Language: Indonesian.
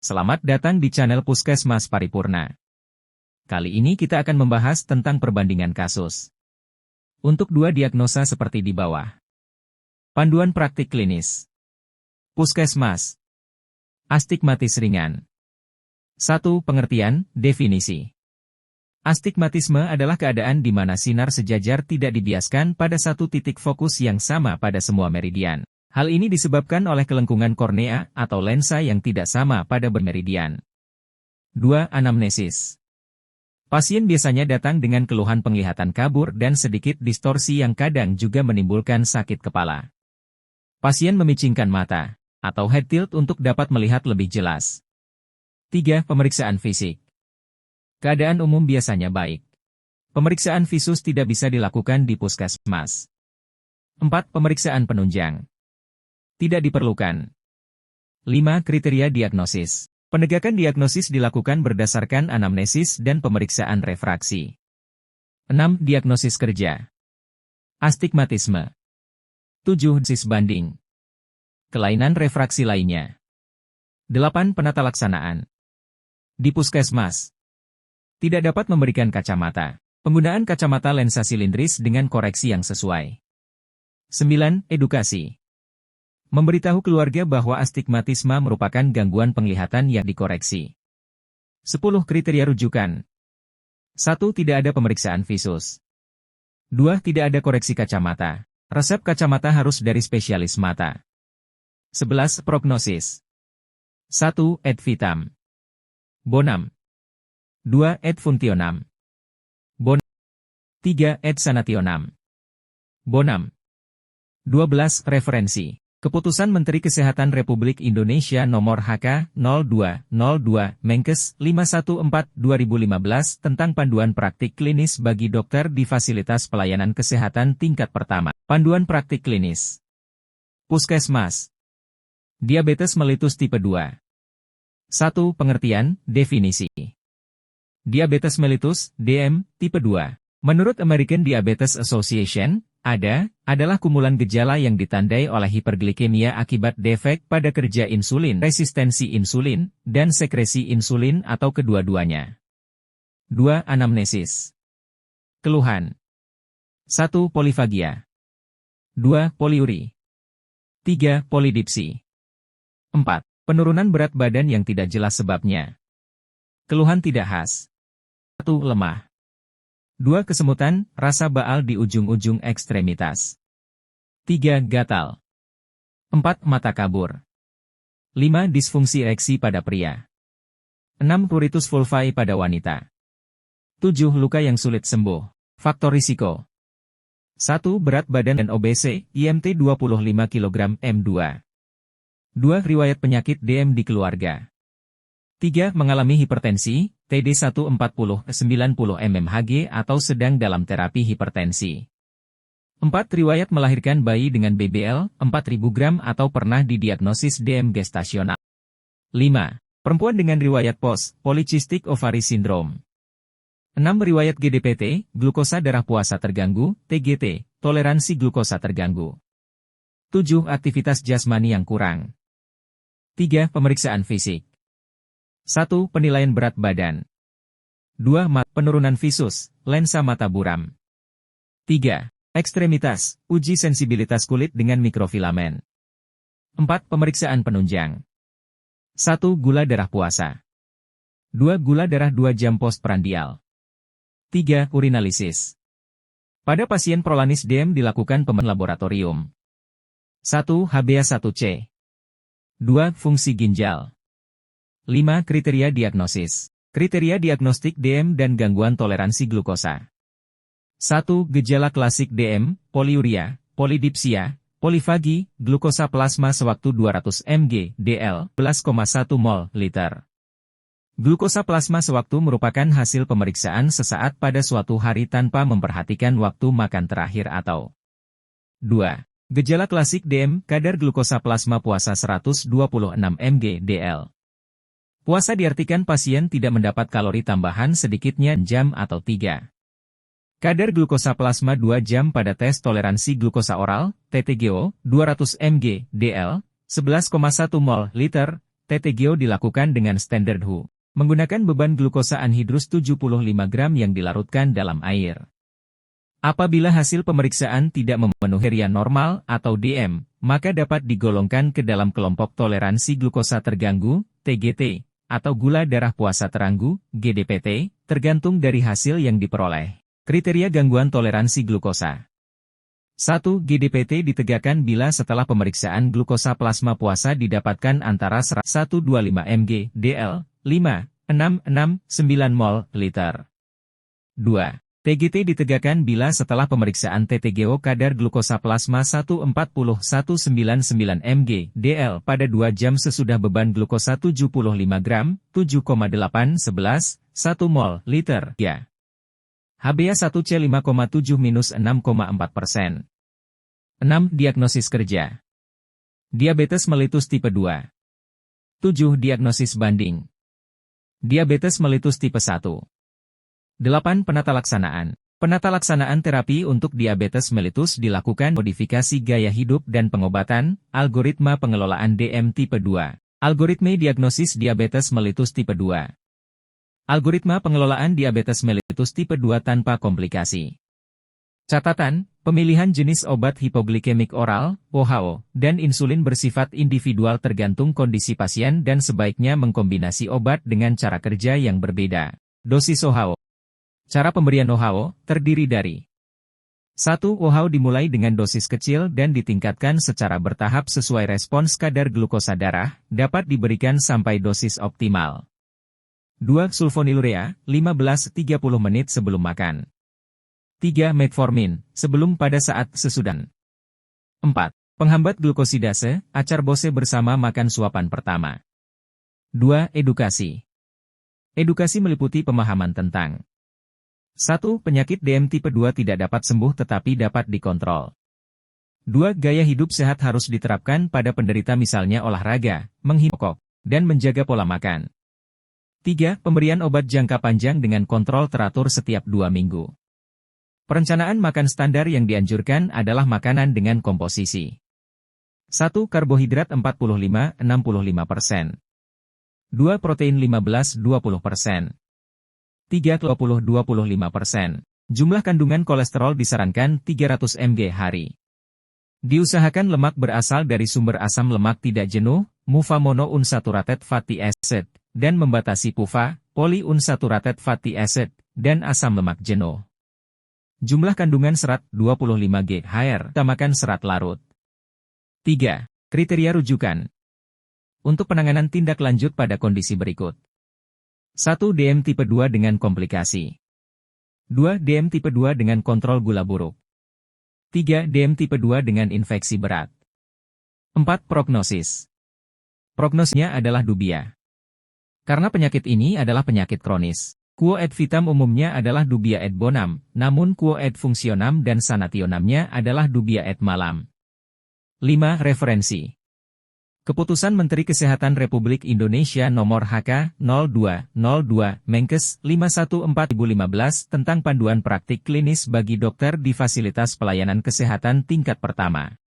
Selamat datang di channel Puskesmas Paripurna. Kali ini kita akan membahas tentang perbandingan kasus. Untuk dua diagnosa seperti di bawah. Panduan praktik klinis. Puskesmas. Astigmatis ringan. 1. Pengertian, definisi. Astigmatisme adalah keadaan di mana sinar sejajar tidak dibiaskan pada satu titik fokus yang sama pada semua meridian. Hal ini disebabkan oleh kelengkungan kornea atau lensa yang tidak sama pada bermeridian. 2. Anamnesis. Pasien biasanya datang dengan keluhan penglihatan kabur dan sedikit distorsi yang kadang juga menimbulkan sakit kepala. Pasien memicingkan mata atau head tilt untuk dapat melihat lebih jelas. 3. Pemeriksaan fisik. Keadaan umum biasanya baik. Pemeriksaan visus tidak bisa dilakukan di puskesmas. 4. Pemeriksaan penunjang. Tidak diperlukan. 5. Kriteria diagnosis. Penegakan diagnosis dilakukan berdasarkan anamnesis dan pemeriksaan refraksi. 6. Diagnosis kerja. Astigmatisme. 7. Sis banding. Kelainan refraksi lainnya. 8. Penata laksanaan. Di puskesmas. Tidak dapat memberikan kacamata. Penggunaan kacamata lensa silindris dengan koreksi yang sesuai. 9. Edukasi. Memberitahu keluarga bahwa astigmatisme merupakan gangguan penglihatan yang dikoreksi. 10. Kriteria rujukan. 1. Tidak ada pemeriksaan visus. 2. Tidak ada koreksi kacamata. Resep kacamata harus dari spesialis mata. 11. Prognosis. 1. Et vitam. Bonam. 2. Et funtionam. Bonam. 3. Et sanationam. Bonam. 12. Referensi. Keputusan Menteri Kesehatan Republik Indonesia Nomor HK-02-02 Menkes 514/2015 tentang panduan praktik klinis bagi dokter di fasilitas pelayanan kesehatan tingkat pertama. Panduan praktik klinis. Puskesmas. Diabetes mellitus tipe 2. 1. Pengertian, definisi. Diabetes mellitus, DM, tipe 2. Menurut American Diabetes Association, adalah kumulan gejala yang ditandai oleh hiperglikemia akibat defek pada kerja insulin, resistensi insulin, dan sekresi insulin atau kedua-duanya. 2. Anamnesis. Keluhan. 1. Polifagia. 2. Poliuri. 3. Polidipsi. 4. Penurunan berat badan yang tidak jelas sebabnya. Keluhan tidak khas. 1. Lemah. 2. Kesemutan, rasa baal di ujung-ujung ekstremitas. 3. Gatal. 4. Mata kabur. 5. Disfungsi ereksi pada pria. 6. Pruritus vulvae pada wanita. 7. Luka yang sulit sembuh. Faktor risiko. 1. Berat badan dan obese, IMT 25 kg M2. 2. Riwayat penyakit DM di keluarga. 3. Mengalami hipertensi, TD 140/90 mmHg atau sedang dalam terapi hipertensi. 4. Riwayat melahirkan bayi dengan BBL 4.000 gram atau pernah didiagnosis DM gestasional. 5. Perempuan dengan riwayat polycystic ovary syndrome. 6. Riwayat GDPT, glukosa darah puasa terganggu, TGT, toleransi glukosa terganggu. 7. Aktivitas jasmani yang kurang. 3. Pemeriksaan fisik. 1. Penilaian berat badan. 2. Penurunan visus, lensa mata buram. 3. Ekstremitas, uji sensibilitas kulit dengan mikrofilamen. 4. Pemeriksaan penunjang. 1. Gula darah puasa. 2. Gula darah 2 jam postprandial. 3. Urinalisis. Pada pasien prolanis DM dilakukan pemeriksaan laboratorium. 1. HbA1c. 2. Fungsi ginjal. 5. Kriteria diagnosis. Kriteria diagnostik DM dan gangguan toleransi glukosa. 1. Gejala klasik DM, poliuria, polidipsia, polifagi, glukosa plasma sewaktu 200 mg, DL, 11,1 mol, liter. Glukosa plasma sewaktu merupakan hasil pemeriksaan sesaat pada suatu hari tanpa memperhatikan waktu makan terakhir atau 2. Gejala klasik DM, kadar glukosa plasma puasa 126 mg, DL. Puasa diartikan pasien tidak mendapat kalori tambahan sedikitnya jam atau 3. Kadar glukosa plasma 2 jam pada tes toleransi glukosa oral, TTGO, 200 mg, DL, 11,1 mol, liter, TTGO dilakukan dengan standar WHO, menggunakan beban glukosa anhidrus 75 gram yang dilarutkan dalam air. Apabila hasil pemeriksaan tidak memenuhi RIA normal atau DM, maka dapat digolongkan ke dalam kelompok toleransi glukosa terganggu, TGT, atau gula darah puasa teranggu, GDPT, tergantung dari hasil yang diperoleh. Kriteria gangguan toleransi glukosa. 1. GDPT ditegakkan bila setelah pemeriksaan glukosa plasma puasa didapatkan antara 125 mg, DL, 5, 6, 9 mol, liter. 2. TGT ditegakkan bila setelah pemeriksaan TTGO kadar glukosa plasma 140-199 mg, DL pada 2 jam sesudah beban glukosa 75 gram, 7,8, 11, 1 mol, liter, ya. HbA1c 5,7-6,4%. 6. Diagnosis kerja. Diabetes mellitus tipe 2. 7. Diagnosis banding. Diabetes mellitus tipe 1. 8. Penata laksanaan. Penata laksanaan terapi untuk diabetes mellitus dilakukan modifikasi gaya hidup dan pengobatan, algoritma pengelolaan DM tipe 2. Algoritma diagnosis diabetes mellitus tipe 2. Algoritma pengelolaan diabetes mellitus tipe 2 tanpa komplikasi. Catatan, pemilihan jenis obat hipoglikemik oral, WHO, dan insulin bersifat individual tergantung kondisi pasien dan sebaiknya mengkombinasi obat dengan cara kerja yang berbeda. Dosis WHO. Cara pemberian WHO terdiri dari 1. WHO dimulai dengan dosis kecil dan ditingkatkan secara bertahap sesuai respons kadar glukosa darah, dapat diberikan sampai dosis optimal. 2. Sulfonylurea, 15-30 menit sebelum makan. 3. Metformin, sebelum pada saat sesudah. 4. Penghambat glukosidase, acarbose bersama makan suapan pertama. 2. Edukasi. Edukasi meliputi pemahaman tentang 1. Penyakit DM tipe 2 tidak dapat sembuh tetapi dapat dikontrol. 2. Gaya hidup sehat harus diterapkan pada penderita misalnya olahraga, menghindari dan menjaga pola makan. 3. Pemberian obat jangka panjang dengan kontrol teratur setiap 2 minggu. Perencanaan makan standar yang dianjurkan adalah makanan dengan komposisi 1. Karbohidrat 45-65%. 2. Protein 15-20%. 3. 20-25%. Jumlah kandungan kolesterol disarankan 300 mg hari. Diusahakan lemak berasal dari sumber asam lemak tidak jenuh, MUFA monounsaturated fatty acid, dan membatasi PUFA, polyunsaturated fatty acid, dan asam lemak jenuh. Jumlah kandungan serat 25 g HR, utamakan serat larut. 3. Kriteria rujukan. Untuk penanganan tindak lanjut pada kondisi berikut. 1. DM tipe 2 dengan komplikasi. 2. DM tipe 2 dengan kontrol gula buruk. 3. DM tipe 2 dengan infeksi berat. 4. Prognosis. Prognosisnya adalah dubia. Karena penyakit ini adalah penyakit kronis. Quo ad vitam umumnya adalah dubia ad bonum, namun quo ad functionam dan sanationamnya adalah dubia ad malam. 5. Referensi. Keputusan Menteri Kesehatan Republik Indonesia Nomor HK-02-02, Menkes 514/2015 tentang panduan praktik klinis bagi dokter di fasilitas pelayanan kesehatan tingkat pertama.